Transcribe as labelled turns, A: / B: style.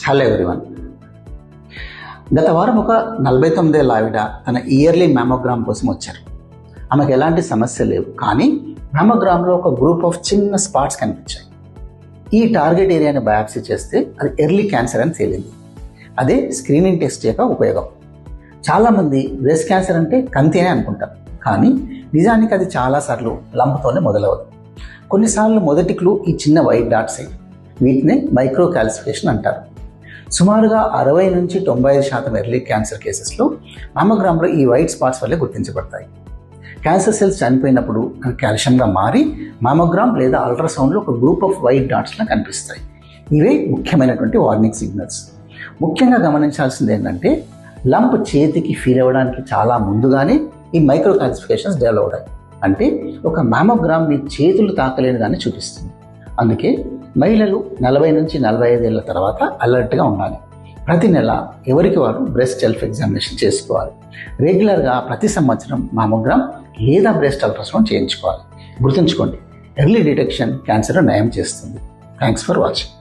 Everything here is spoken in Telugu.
A: Hello everyone. గత వారం ఒక 49 ఏళ్ల ఆవిడ తన ఇయర్లీ మ్యామోగ్రామ్ కోసం వచ్చారు. ఆమెకు ఎలాంటి సమస్య లేవు, కానీ మ్యామోగ్రామ్లో ఒక గ్రూప్ ఆఫ్ చిన్న స్పాట్స్ కనిపించాయి. ఈ టార్గెట్ ఏరియాని బయాప్సీ చేస్తే అది ఎర్లీ క్యాన్సర్ అని తేలింది. అదే స్క్రీనింగ్ టెస్ట్ యొక్క ఉపయోగం. చాలామంది బ్రెస్ట్ క్యాన్సర్ అంటే కంతి అని అనుకుంటారు, కానీ నిజానికి అది చాలాసార్లు లంపుతోనే మొదలవదు. కొన్నిసార్లు మొదటి క్లూ ఈ చిన్న వైట్ డాట్స్. వీటినే మైక్రో క్యాల్సిఫికేషన్ అంటారు. సుమారుగా 60 నుంచి 95% ఎర్లీ క్యాన్సర్ కేసెస్లో మ్యామోగ్రామ్లో ఈ వైట్ స్పాట్స్ వల్లే గుర్తించబడతాయి. క్యాన్సర్ సెల్స్ చనిపోయినప్పుడు అవి కాల్షియంగా మారి మ్యామోగ్రామ్ లేదా అల్ట్రాసౌండ్లో ఒక గ్రూప్ ఆఫ్ వైట్ డాట్స్లా కనిపిస్తాయి. ఇవే ముఖ్యమైనటువంటి వార్నింగ్ సిగ్నల్స్. ముఖ్యంగా గమనించాల్సింది ఏంటంటే, లంప్ చేతికి ఫీల్ అవ్వడానికి చాలా ముందుగానే ఈ మైక్రో క్యాల్సిఫికేషన్స్ డెవలప్ అవుతాయి. అంటే ఒక మ్యామోగ్రామ్ మీ చేతులు తాకలేని దాన్ని చూపిస్తుంది. అందుకే మహిళలు 40 నుంచి 45 ఏళ్ల తర్వాత అలర్ట్గా ఉండాలి. ప్రతి నెల ఎవరికి వారు బ్రెస్ట్ సెల్ఫ్ ఎగ్జామినేషన్ చేసుకోవాలి. రెగ్యులర్గా ప్రతి సంవత్సరం మ్యామోగ్రామ్ లేదా బ్రెస్ట్ అల్ట్రాసౌండ్ చేయించుకోవాలి. గుర్తుంచుకోండి, ఎర్లీ డిటెక్షన్ క్యాన్సర్ నయం చేస్తుంది. Thanks for watching.